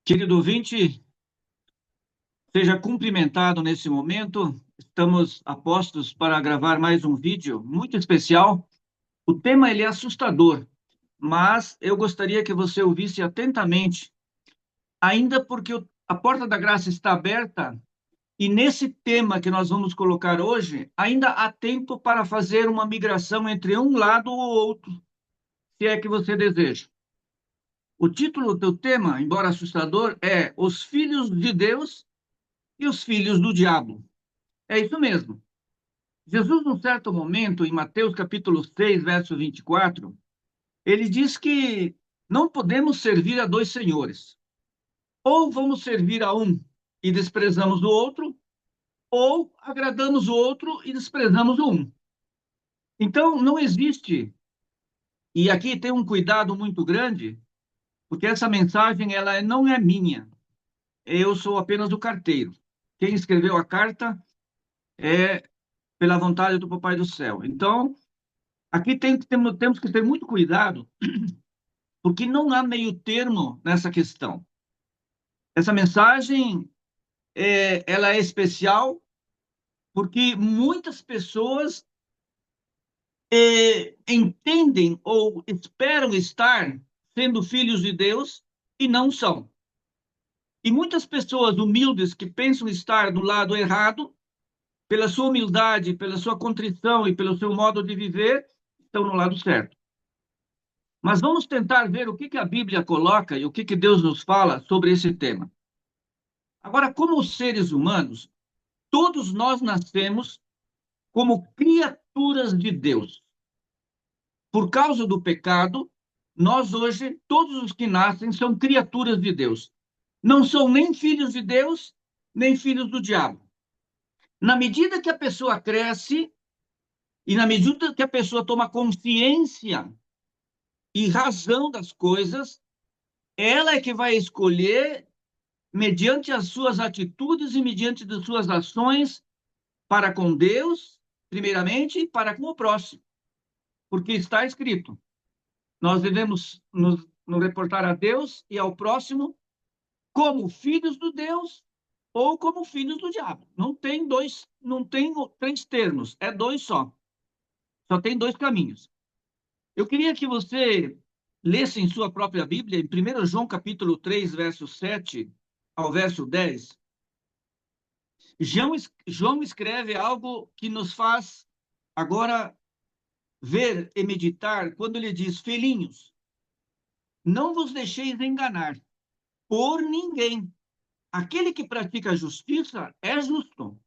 Querido ouvinte, seja cumprimentado nesse momento. Estamos a postos para gravar mais um vídeo muito especial. O tema ele é assustador, mas eu gostaria que você ouvisse atentamente, ainda porque a porta da graça está aberta e nesse tema que nós vamos colocar hoje, ainda há tempo para fazer uma migração entre um lado ou outro, se é que você deseja. O título do tema, embora assustador, é Os Filhos de Deus e os Filhos do Diabo. É isso mesmo. Jesus, num certo momento, em Mateus capítulo 6, verso 24, ele diz que não podemos servir a dois senhores. Ou vamos servir a um e desprezamos o outro, ou agradamos o outro e desprezamos o um. Então, não existe, e aqui tem um cuidado muito grande, porque essa mensagem ela não é minha, eu sou apenas o carteiro. Quem escreveu a carta é pela vontade do Papai do Céu. Então, aqui temos que ter muito cuidado, porque não há meio termo nessa questão. Essa mensagem, ela é especial porque muitas pessoas entendem ou esperam estar sendo filhos de Deus e não são. E muitas pessoas humildes que pensam estar do lado errado, pela sua humildade, pela sua contrição e pelo seu modo de viver, estão no lado certo. Mas vamos tentar ver o que a Bíblia coloca e o que Deus nos fala sobre esse tema. Agora, como seres humanos, todos nós nascemos como criaturas de Deus. Por causa do pecado, nós hoje, todos os que nascem, são criaturas de Deus. Não são nem filhos de Deus, nem filhos do diabo. Na medida que a pessoa cresce e na medida que a pessoa toma consciência e razão das coisas, ela é que vai escolher mediante as suas atitudes e mediante das suas ações para com Deus, primeiramente, e para com o próximo. Porque está escrito, nós devemos nos reportar a Deus e ao próximo como filhos do Deus ou como filhos do diabo. Não tem três termos, é dois só. Só tem dois caminhos. Eu queria que você lesse em sua própria Bíblia, em 1 João capítulo 3, verso 7 ao verso 10. João escreve algo que nos faz agora ver e meditar quando ele diz: Filhinhos, não vos deixeis enganar por ninguém. Aquele que pratica a justiça é justo,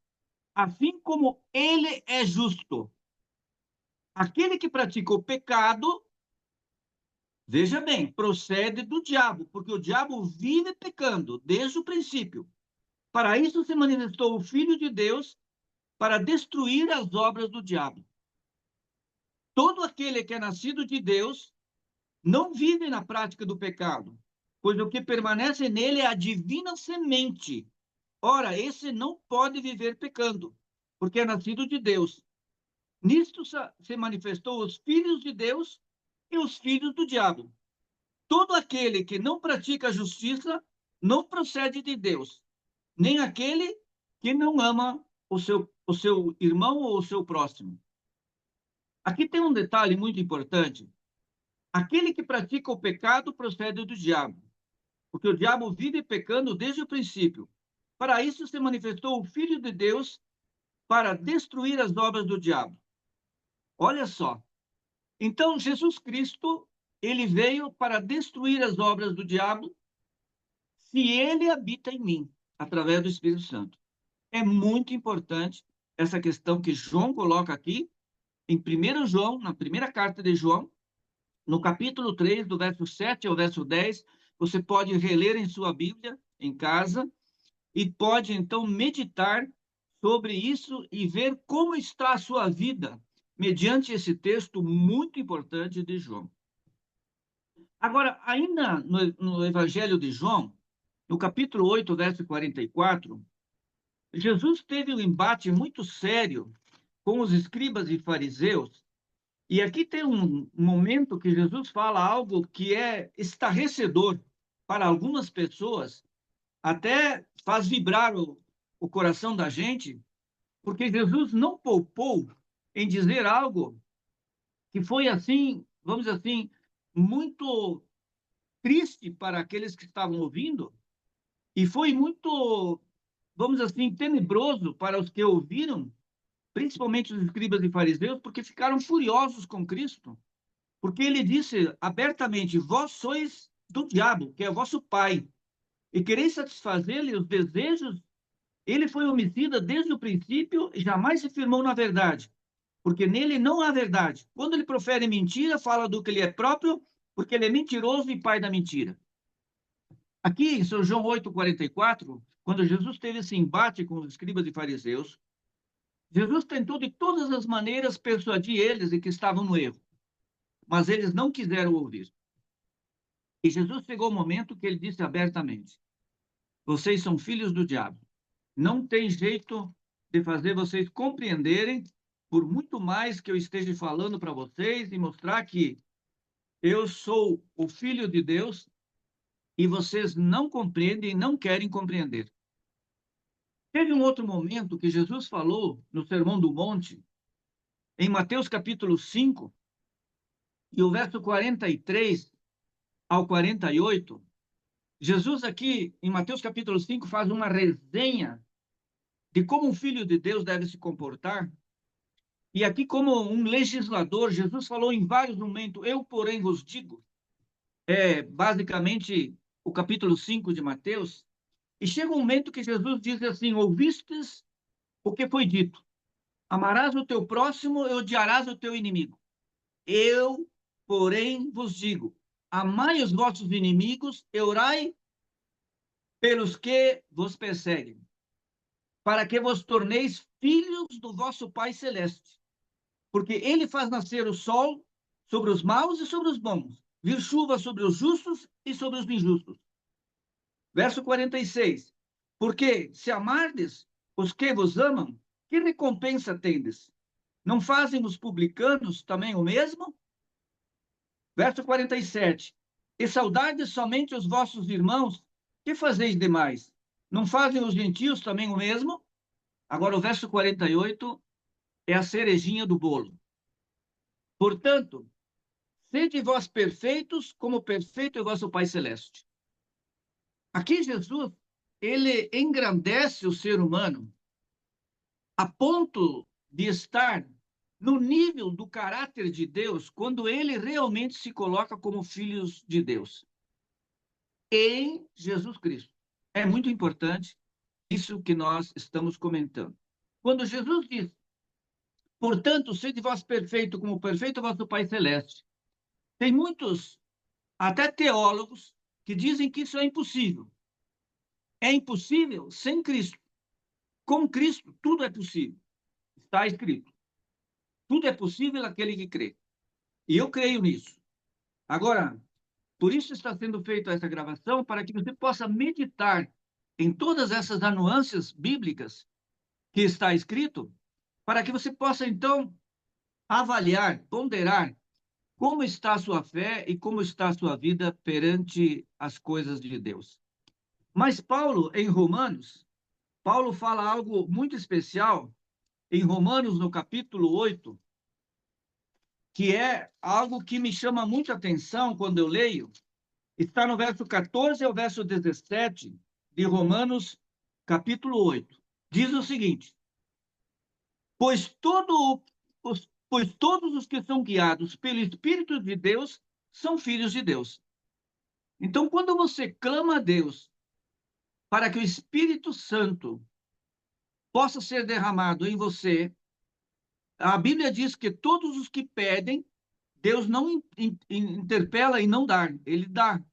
assim como ele é justo. Aquele que pratica o pecado, veja bem, procede do diabo, porque o diabo vive pecando desde o princípio. Para isso se manifestou o Filho de Deus, para destruir as obras do diabo. Todo aquele que é nascido de Deus não vive na prática do pecado, pois o que permanece nele é a divina semente. Ora, esse não pode viver pecando, porque é nascido de Deus. Nisto se manifestou os filhos de Deus e os filhos do diabo. Todo aquele que não pratica a justiça não procede de Deus, nem aquele que não ama o seu irmão ou o seu próximo. Aqui tem um detalhe muito importante. Aquele que pratica o pecado procede do diabo, porque o diabo vive pecando desde o princípio. Para isso se manifestou o Filho de Deus para destruir as obras do diabo. Olha só. Então, Jesus Cristo, ele veio para destruir as obras do diabo se ele habita em mim, através do Espírito Santo. É muito importante essa questão que João coloca aqui, em 1 João, na primeira carta de João, no capítulo 3, do verso 7 ao verso 10, você pode reler em sua Bíblia, em casa, e pode, então, meditar sobre isso e ver como está a sua vida, mediante esse texto muito importante de João. Agora, ainda no Evangelho de João, no capítulo 8, verso 44, Jesus teve um embate muito sério com os escribas e fariseus, e aqui tem um momento que Jesus fala algo que é estarrecedor para algumas pessoas, até faz vibrar o coração da gente, porque Jesus não poupou em dizer algo que foi assim, vamos dizer assim, muito triste para aqueles que estavam ouvindo, e foi muito, vamos dizer assim, tenebroso para os que ouviram, principalmente os escribas e fariseus, porque ficaram furiosos com Cristo, porque ele disse abertamente: vós sois do diabo, que é vosso pai, e quereis satisfazer-lhe os desejos. Ele foi homicida desde o princípio e jamais se firmou na verdade, porque nele não há verdade. Quando ele profere mentira, fala do que ele é próprio, porque ele é mentiroso e pai da mentira. Aqui em São João 8,44, quando Jesus teve esse embate com os escribas e fariseus, Jesus tentou de todas as maneiras persuadir eles de que estavam no erro, mas eles não quiseram ouvir. E Jesus chegou o momento que ele disse abertamente: vocês são filhos do diabo. Não tem jeito de fazer vocês compreenderem, por muito mais que eu esteja falando para vocês e mostrar que eu sou o Filho de Deus, e vocês não compreendem e não querem compreender. Teve um outro momento que Jesus falou no Sermão do Monte, em Mateus capítulo 5, e o verso 43 ao 48. Jesus aqui, em Mateus capítulo 5, faz uma resenha de como um filho de Deus deve se comportar. E aqui, como um legislador, Jesus falou em vários momentos: eu, porém, vos digo. É basicamente o capítulo 5 de Mateus. E chega um momento que Jesus diz assim: ouvistes o que foi dito, amarás o teu próximo e odiarás o teu inimigo. Eu, porém, vos digo: amai os vossos inimigos e orai pelos que vos perseguem, para que vos torneis filhos do vosso Pai Celeste. Porque ele faz nascer o sol sobre os maus e sobre os bons, vir chuva sobre os justos e sobre os injustos. Verso 46. Porque se amardes os que vos amam, que recompensa tendes? Não fazem os publicanos também o mesmo? Verso 47. E saudardes somente os vossos irmãos, que fazeis demais? Não fazem os gentios também o mesmo? Agora o verso 48 é a cerejinha do bolo. Portanto, sede vós perfeitos, como perfeito é vosso Pai Celeste. Aqui Jesus, ele engrandece o ser humano a ponto de estar no nível do caráter de Deus, quando ele realmente se coloca como filhos de Deus, em Jesus Cristo. É muito importante isso que nós estamos comentando. Quando Jesus diz: portanto, sede vós perfeito, como perfeito é vosso Pai Celeste, tem muitos, até teólogos, que dizem que isso é impossível. É impossível sem Cristo. Com Cristo, tudo é possível. Está escrito. Tudo é possível àquele que crê. E eu creio nisso. Agora, por isso está sendo feita essa gravação, para que você possa meditar em todas essas nuances bíblicas que está escrito, para que você possa, então, avaliar, ponderar como está a sua fé e como está a sua vida perante as coisas de Deus. Mas Paulo, em Romanos, Paulo fala algo muito especial em Romanos, no capítulo 8, que é algo que me chama muita atenção quando eu leio. Está no verso 14 ao verso 17 de Romanos, capítulo 8. Diz o seguinte: pois todos os que são guiados pelo Espírito de Deus são filhos de Deus. Então, quando você clama a Deus para que o Espírito Santo possa ser derramado em você, a Bíblia diz que todos os que pedem, Deus não interpela e não dá, ele dá.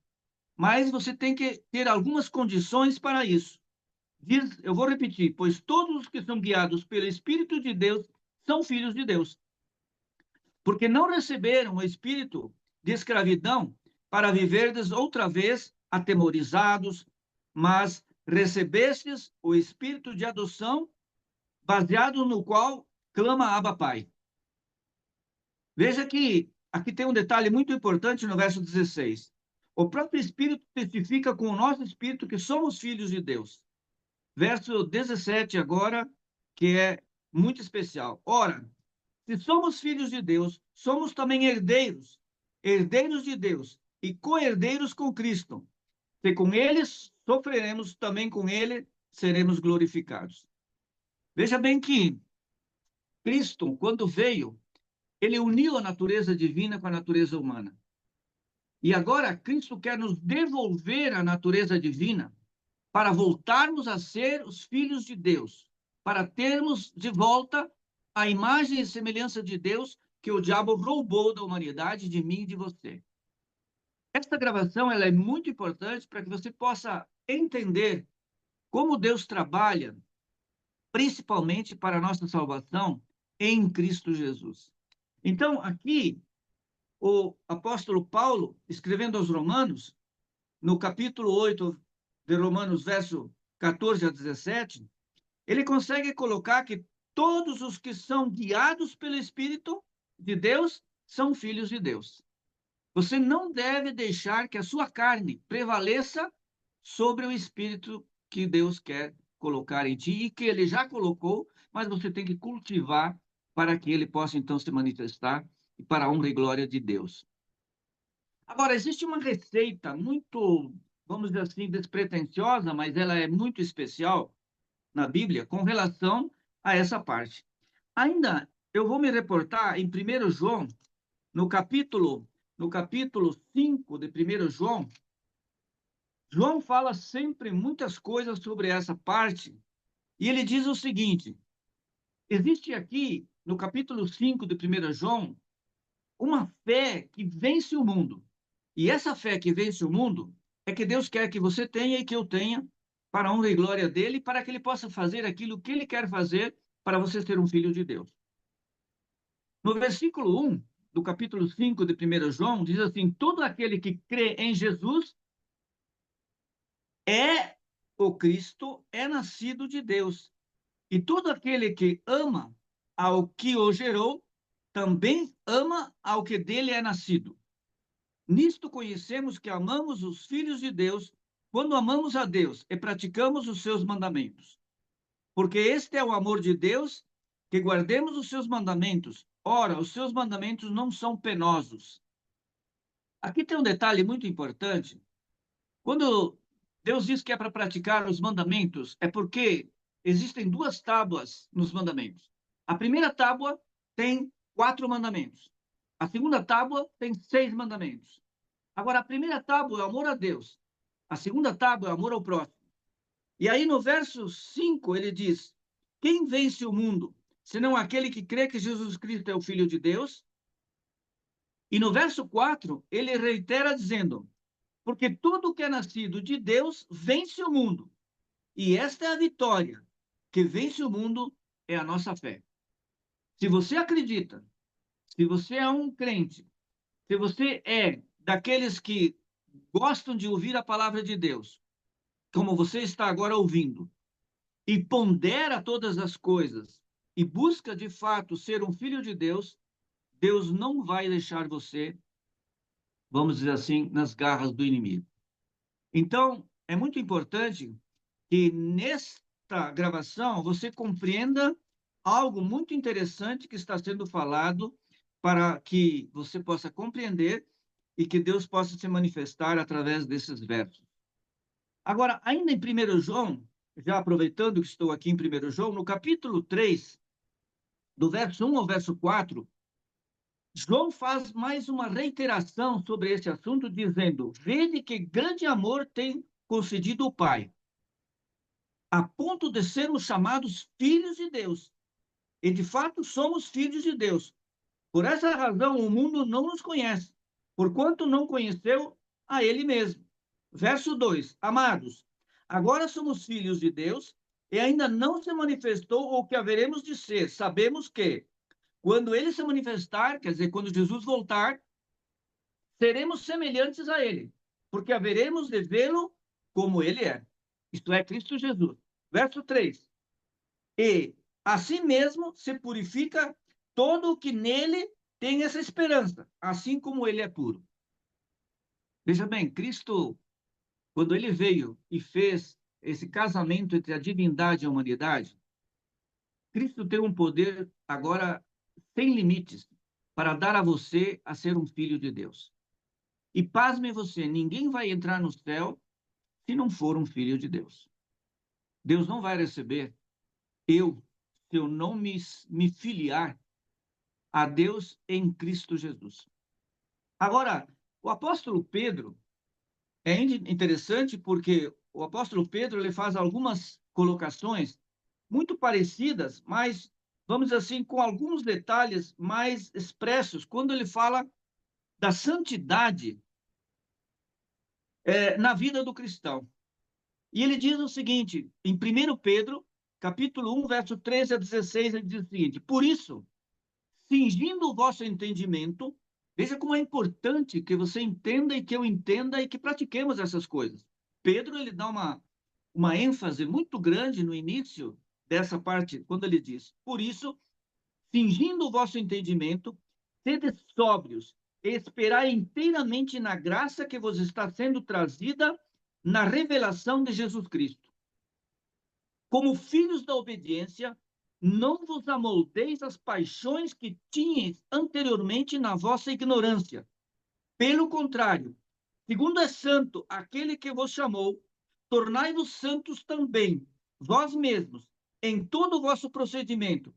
Mas você tem que ter algumas condições para isso. Diz, eu vou repetir: pois todos os que são guiados pelo Espírito de Deus são filhos de Deus. Porque não receberam o espírito de escravidão para viverdes outra vez atemorizados, mas recebestes o espírito de adoção, baseado no qual clama Abba Pai. Veja que aqui tem um detalhe muito importante no verso 16. O próprio Espírito testifica com o nosso espírito que somos filhos de Deus. Verso 17 agora, que é muito especial. Ora, se somos filhos de Deus, somos também herdeiros, herdeiros de Deus e co-herdeiros com Cristo. Se com eles sofreremos, também com ele seremos glorificados. Veja bem que Cristo, quando veio, ele uniu a natureza divina com a natureza humana. E agora Cristo quer nos devolver a natureza divina para voltarmos a ser os filhos de Deus, para termos de volta a imagem e semelhança de Deus que o diabo roubou da humanidade, de mim e de você. Esta gravação ela é muito importante para que você possa entender como Deus trabalha, principalmente para a nossa salvação em Cristo Jesus. Então, aqui, o apóstolo Paulo, escrevendo aos Romanos, no capítulo 8 de Romanos, verso 14 a 17, ele consegue colocar que todos os que são guiados pelo Espírito de Deus são filhos de Deus. Você não deve deixar que a sua carne prevaleça sobre o Espírito que Deus quer colocar em ti e que ele já colocou, mas você tem que cultivar para que ele possa então se manifestar e para a honra e glória de Deus. Agora, existe uma receita muito, vamos dizer assim, despretensiosa, mas ela é muito especial na Bíblia com relação a essa parte. Ainda eu vou me reportar em 1 João, no capítulo 5 de 1 João. João fala sempre muitas coisas sobre essa parte, e ele diz o seguinte: existe aqui, no capítulo 5 de 1 João, uma fé que vence o mundo. E essa fé que vence o mundo é que Deus quer que você tenha e que eu tenha, para a honra e glória dele, para que ele possa fazer aquilo que ele quer fazer para você ser um filho de Deus. No versículo 1 do capítulo 5 de 1 João, diz assim: todo aquele que crê em Jesus é o Cristo, é nascido de Deus. E todo aquele que ama ao que o gerou, também ama ao que dele é nascido. Nisto conhecemos que amamos os filhos de Deus, quando amamos a Deus e praticamos os seus mandamentos. Porque este é o amor de Deus, que guardemos os seus mandamentos. Ora, os seus mandamentos não são penosos. Aqui tem um detalhe muito importante. Quando Deus diz que é para praticar os mandamentos, é porque existem duas tábuas nos mandamentos. A primeira tábua tem 4 mandamentos. A segunda tábua tem 6 mandamentos. Agora, a primeira tábua é o amor a Deus. A segunda tábua é o amor ao próximo. E aí, no verso 5, ele diz: quem vence o mundo, senão aquele que crê que Jesus Cristo é o Filho de Deus? E no verso 4, ele reitera dizendo: porque tudo que é nascido de Deus vence o mundo. E esta é a vitória que vence o mundo, é a nossa fé. Se você acredita, se você é um crente, se você é daqueles que gostam de ouvir a palavra de Deus, como você está agora ouvindo, e pondera todas as coisas, e busca de fato ser um filho de Deus, Deus não vai deixar você, vamos dizer assim, nas garras do inimigo. Então, é muito importante que nesta gravação você compreenda algo muito interessante que está sendo falado para que você possa compreender e que Deus possa se manifestar através desses versos. Agora, ainda em 1 João, já aproveitando que estou aqui em 1 João, no capítulo 3, do verso 1 ao verso 4, João faz mais uma reiteração sobre esse assunto, dizendo: vede que grande amor tem concedido o Pai, a ponto de sermos chamados filhos de Deus. E de fato somos filhos de Deus. Por essa razão o mundo não nos conhece, porquanto não conheceu a ele mesmo. Verso 2: amados, agora somos filhos de Deus e ainda não se manifestou o que haveremos de ser. Sabemos que, quando ele se manifestar, quer dizer, quando Jesus voltar, seremos semelhantes a ele, porque haveremos de vê-lo como ele é. Isto é, Cristo Jesus. Verso 3: e assim mesmo se purifica todo o que nele tem essa esperança, assim como ele é puro. Veja bem, Cristo, quando ele veio e fez esse casamento entre a divindade e a humanidade, Cristo tem um poder agora sem limites para dar a você a ser um filho de Deus. E pasme você, ninguém vai entrar no céu se não for um filho de Deus. Deus não vai receber se eu não me filiar a Deus em Cristo Jesus. Agora, o apóstolo Pedro é interessante porque o apóstolo Pedro ele faz algumas colocações muito parecidas, mas vamos dizer assim, com alguns detalhes mais expressos, quando ele fala da santidade na vida do cristão. E ele diz o seguinte, em 1 Pedro, capítulo 1, verso 13 a 16, ele diz o seguinte: por isso, cingindo o vosso entendimento, veja como é importante que você entenda e que eu entenda e que pratiquemos essas coisas. Pedro, ele dá uma ênfase muito grande no início dessa parte, quando ele diz, por isso, cingindo o vosso entendimento, sede sóbrios, e esperai inteiramente na graça que vos está sendo trazida na revelação de Jesus Cristo. Como filhos da obediência, não vos amoldeis às paixões que tinhas anteriormente na vossa ignorância. Pelo contrário, segundo é santo aquele que vos chamou, tornai-vos santos também, vós mesmos, em todo o vosso procedimento,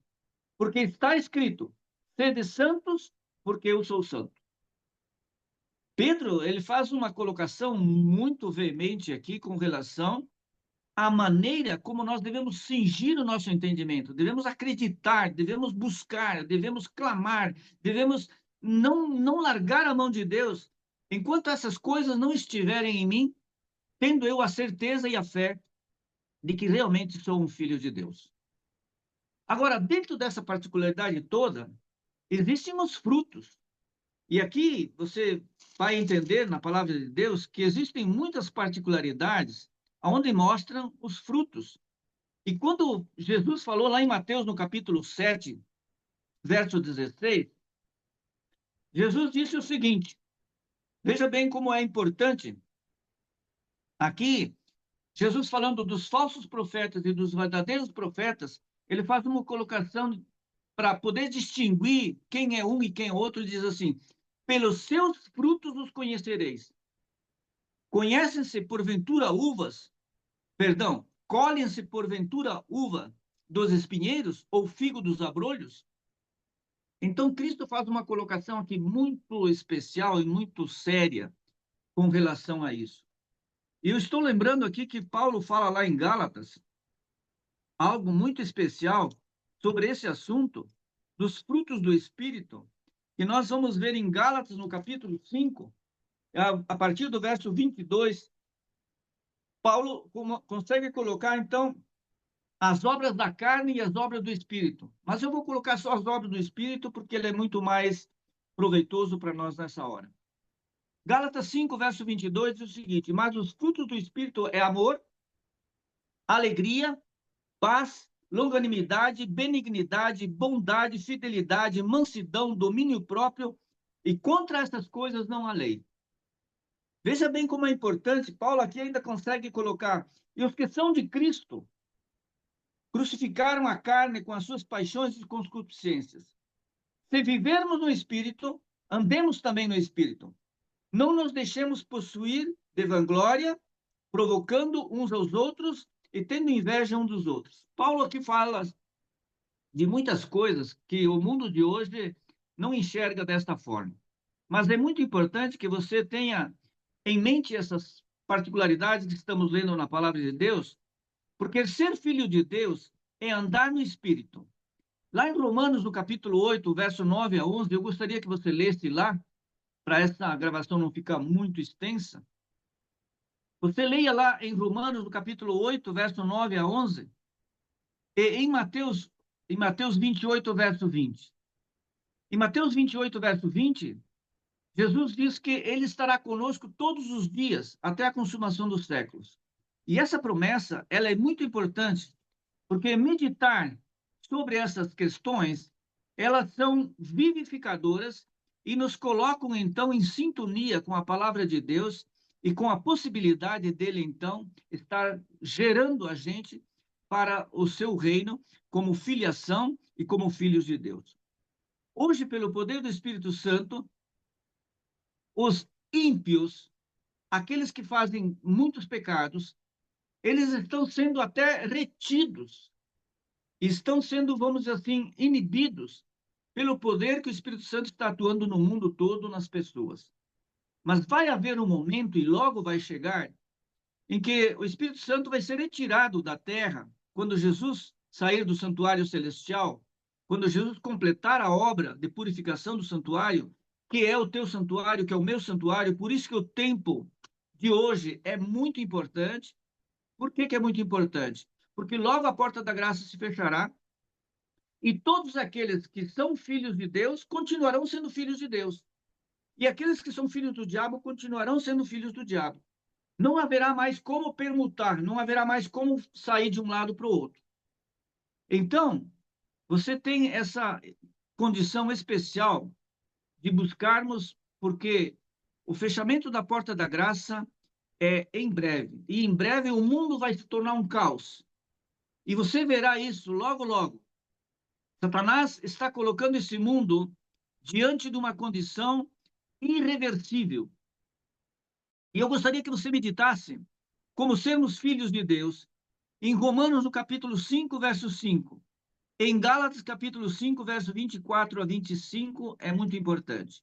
porque está escrito: sede santos, porque eu sou santo. Pedro, ele faz uma colocação muito veemente aqui com relação à maneira como nós devemos cingir o nosso entendimento, devemos acreditar, devemos buscar, devemos clamar, devemos não largar a mão de Deus enquanto essas coisas não estiverem em mim, tendo eu a certeza e a fé de que realmente sou um filho de Deus. Agora, dentro dessa particularidade toda, existem os frutos. E aqui você vai entender na palavra de Deus que existem muitas particularidades onde mostram os frutos. E quando Jesus falou lá em Mateus, no capítulo 7, verso 16, Jesus disse o seguinte: veja bem como é importante. Aqui, Jesus falando dos falsos profetas e dos verdadeiros profetas, ele faz uma colocação para poder distinguir quem é um e quem é outro. Ele diz assim: pelos seus frutos os conhecereis. Conhecem-se porventura uvas, perdão, colhem-se porventura uva dos espinheiros ou figo dos abrolhos? Então, Cristo faz uma colocação aqui muito especial e muito séria com relação a isso. E eu estou lembrando aqui que Paulo fala lá em Gálatas algo muito especial sobre esse assunto dos frutos do Espírito, que nós vamos ver em Gálatas, no capítulo 5, a partir do verso 22, Paulo consegue colocar, então, as obras da carne e as obras do Espírito. Mas eu vou colocar só as obras do Espírito, porque ele é muito mais proveitoso para nós nessa hora. Gálatas 5, verso 22 diz o seguinte: mas os frutos do Espírito é amor, alegria, paz, longanimidade, benignidade, bondade, fidelidade, mansidão, domínio próprio, e contra essas coisas não há lei. Veja bem como é importante, Paulo aqui ainda consegue colocar, e os que são de Cristo crucificaram a carne com as suas paixões e concupiscências. Se vivermos no Espírito, andemos também no Espírito. Não nos deixemos possuir de vanglória, provocando uns aos outros e tendo inveja uns dos outros. Paulo aqui fala de muitas coisas que o mundo de hoje não enxerga desta forma. Mas é muito importante que você tenha em mente essas particularidades que estamos lendo na palavra de Deus, porque ser filho de Deus é andar no Espírito. Lá em Romanos, no capítulo 8, verso 9 a 11, eu gostaria que você lesse lá, para essa gravação não ficar muito extensa. Você leia lá em Romanos, no capítulo 8, verso 9 a 11, e em Mateus 28, verso 20. Em Mateus 28, verso 20, Jesus diz que ele estará conosco todos os dias, até a consumação dos séculos. E essa promessa, ela é muito importante, porque meditar sobre essas questões, elas são vivificadoras e nos colocam, então, em sintonia com a palavra de Deus e com a possibilidade dele, então, estar gerando a gente para o seu reino como filiação e como filhos de Deus. Hoje, pelo poder do Espírito Santo, os ímpios, aqueles que fazem muitos pecados, eles estão sendo até retidos, estão sendo, vamos dizer assim, inibidos pelo poder que o Espírito Santo está atuando no mundo todo, nas pessoas. Mas vai haver um momento, e logo vai chegar, em que o Espírito Santo vai ser retirado da terra, quando Jesus sair do santuário celestial, quando Jesus completar a obra de purificação do santuário, que é o teu santuário, que é o meu santuário, por isso que o tempo de hoje é muito importante. Por que que é muito importante? Porque logo a porta da graça se fechará e todos aqueles que são filhos de Deus continuarão sendo filhos de Deus. E aqueles que são filhos do diabo continuarão sendo filhos do diabo. Não haverá mais como permutar, não haverá mais como sair de um lado para o outro. Então, você tem essa condição especial de buscarmos, porque o fechamento da porta da graça é em breve. E em breve o mundo vai se tornar um caos. E você verá isso logo, logo. Satanás está colocando esse mundo diante de uma condição irreversível. E eu gostaria que você meditasse como sermos filhos de Deus em Romanos, no capítulo 5, verso 5. Em Gálatas, capítulo 5, verso 24 a 25, é muito importante.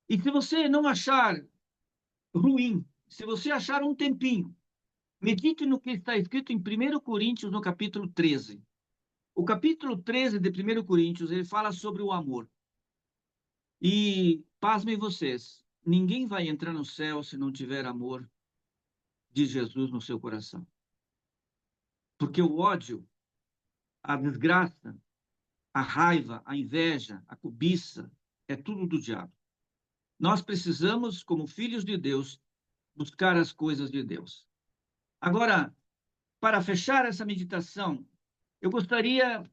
E se você não achar ruim, se você achar um tempinho, medite no que está escrito em 1 Coríntios, no capítulo 13. O capítulo 13 de 1 Coríntios, ele fala sobre o amor. E, pasmem vocês, ninguém vai entrar no céu se não tiver amor de Jesus no seu coração. Porque o ódio, a desgraça, a raiva, a inveja, a cobiça, é tudo do diabo. Nós precisamos, como filhos de Deus, buscar as coisas de Deus. Agora, para fechar essa meditação, eu gostaria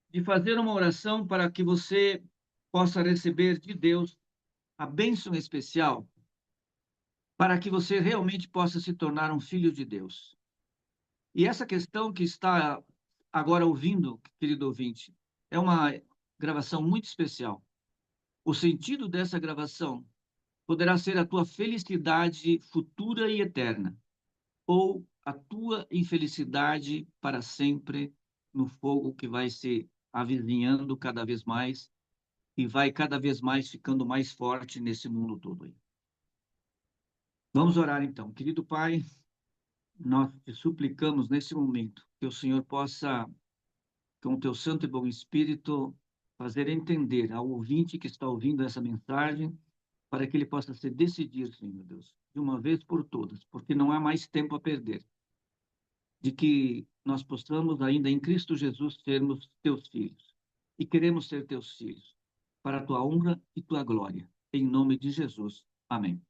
de fazer uma oração para que você possa receber de Deus a bênção especial, para que você realmente possa se tornar um filho de Deus. E essa questão que está agora ouvindo, querido ouvinte, é uma gravação muito especial. O sentido dessa gravação poderá ser a tua felicidade futura e eterna, ou a tua infelicidade para sempre no fogo que vai se avizinhando cada vez mais e vai cada vez mais ficando mais forte nesse mundo todo aí. Vamos orar então. Querido Pai, nós te suplicamos nesse momento que o Senhor possa, com o teu santo e bom Espírito, fazer entender ao ouvinte que está ouvindo essa mensagem, para que ele possa se decidir, Senhor Deus, de uma vez por todas, porque não há mais tempo a perder, de que nós possamos ainda em Cristo Jesus sermos teus filhos. E queremos ser teus filhos, para a tua honra e tua glória. Em nome de Jesus. Amém.